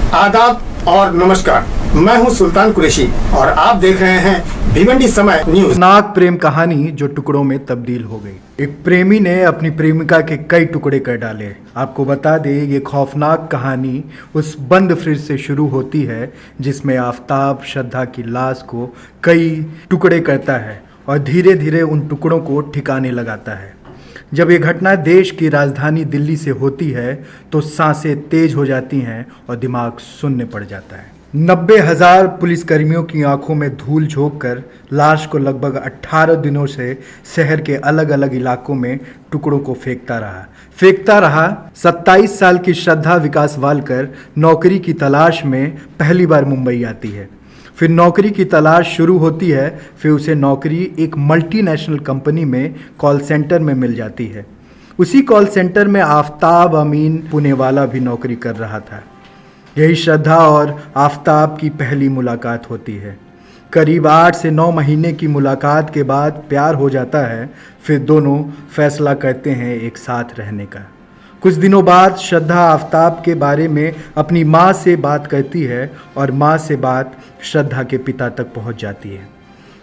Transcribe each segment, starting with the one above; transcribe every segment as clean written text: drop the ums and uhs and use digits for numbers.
आदाब और नमस्कार। मैं हूं सुल्तान कुरैशी और आप देख रहे हैं भिवंडी समय न्यूज। नाक प्रेम कहानी जो टुकड़ों में तब्दील हो गई। एक प्रेमी ने अपनी प्रेमिका के कई टुकड़े कर डाले। आपको बता दें, ये खौफनाक कहानी उस बंद फ्रिज से शुरू होती है जिसमें आफताब श्रद्धा की लाश को कई टुकड़े करता है और धीरे धीरे उन टुकड़ों को ठिकाने लगाता है। जब ये घटना देश की राजधानी दिल्ली से होती है तो सांसें तेज हो जाती हैं और दिमाग शून्य पड़ जाता है। 90,000 पुलिसकर्मियों की आंखों में धूल झोंक कर लाश को लगभग 18 दिनों से शहर के अलग अलग इलाकों में टुकड़ों को फेंकता रहा। 27 साल की श्रद्धा विकास वालकर नौकरी की तलाश में पहली बार मुंबई आती है। फिर नौकरी की तलाश शुरू होती है। फिर उसे नौकरी एक मल्टीनेशनल कंपनी में कॉल सेंटर में मिल जाती है। उसी कॉल सेंटर में आफताब अमीन पुणेवाला भी नौकरी कर रहा था। यही श्रद्धा और आफताब की पहली मुलाकात होती है। करीब 8 से 9 महीने की मुलाकात के बाद प्यार हो जाता है। फिर दोनों फैसला करते हैं एक साथ रहने का। कुछ दिनों बाद श्रद्धा आफताब के बारे में अपनी माँ से बात करती है और माँ से बात श्रद्धा के पिता तक पहुँच जाती है।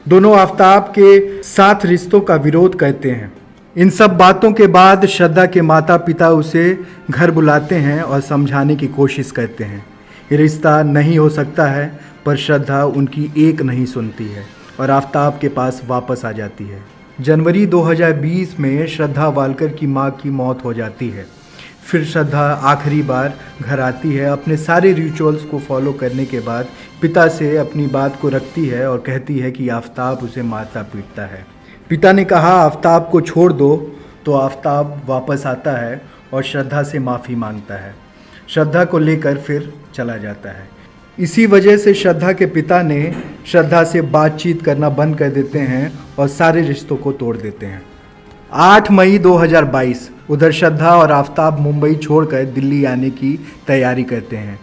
दोनों आफताब के साथ रिश्तों का विरोध करते हैं। इन सब बातों के बाद श्रद्धा के माता पिता उसे घर बुलाते हैं और समझाने की कोशिश करते हैं। ये रिश्ता नहीं हो सकता है, पर श्रद्धा उनकी एक नहीं सुनती है और आफताब के पास वापस आ जाती है। जनवरी 2020 में श्रद्धा वालकर की मां की मौत हो जाती है। फिर श्रद्धा आखिरी बार घर आती है। अपने सारे रिचुअल्स को फॉलो करने के बाद पिता से अपनी बात को रखती है और कहती है कि आफताब उसे मारता पीटता है। पिता ने कहा आफताब को छोड़ दो, तो आफताब वापस आता है और श्रद्धा से माफ़ी मांगता है। श्रद्धा को लेकर फिर चला जाता है। इसी वजह से श्रद्धा के पिता ने श्रद्धा से बातचीत करना बंद कर देते हैं और सारे रिश्तों को तोड़ देते हैं। 8 मई 2022 उधर श्रद्धा और आफताब मुंबई छोड़कर दिल्ली आने की तैयारी करते हैं।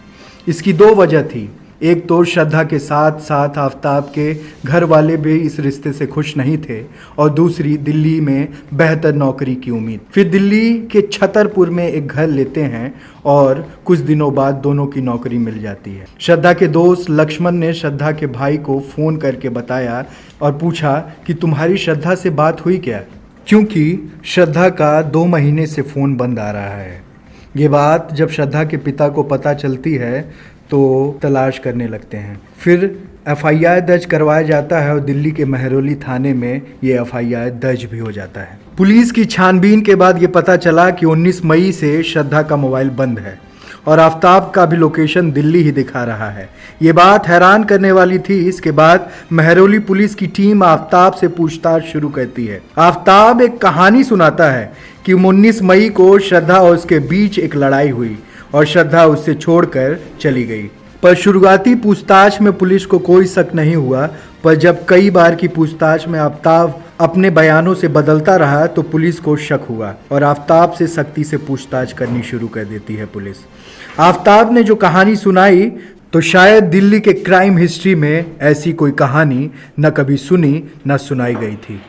इसकी 2 वजह थी। एक तो श्रद्धा के साथ साथ आफताब के घर वाले भी इस रिश्ते से खुश नहीं थे और दूसरी दिल्ली में बेहतर नौकरी की उम्मीद। फिर दिल्ली के छतरपुर में एक घर लेते हैं और कुछ दिनों बाद दोनों की नौकरी मिल जाती है। श्रद्धा के दोस्त लक्ष्मण ने श्रद्धा के भाई को फ़ोन करके बताया और पूछा कि तुम्हारी श्रद्धा से बात हुई क्या, क्योंकि श्रद्धा का 2 महीने से फ़ोन बंद आ रहा है। ये बात जब श्रद्धा के पिता को पता चलती है तो तलाश करने लगते हैं। फिर FIR दर्ज करवाया जाता है और दिल्ली के महरौली थाने में ये FIR दर्ज भी हो जाता है। पुलिस की छानबीन के बाद ये पता चला कि 19 मई से श्रद्धा का मोबाइल बंद है और आफताब का भी लोकेशन दिल्ली ही दिखा रहा है। ये बात हैरान करने वाली थी। इसके बाद महरौली पुलिस की टीम आफताब से पूछताछ शुरू करती है। आफताब एक कहानी सुनाता है कि 19 मई को श्रद्धा और उसके बीच एक लड़ाई हुई और श्रद्धा उससे छोड़कर चली गई। पर शुरुआती पूछताछ में पुलिस को कोई शक नहीं हुआ, पर जब कई बार की पूछताछ में आफताब अपने बयानों से बदलता रहा तो पुलिस को शक हुआ और आफताब से सख्ती से पूछताछ करनी शुरू कर देती है पुलिस। आफताब ने जो कहानी सुनाई तो शायद दिल्ली के क्राइम हिस्ट्री में ऐसी कोई कहानी न कभी सुनी न सुनाई गई थी।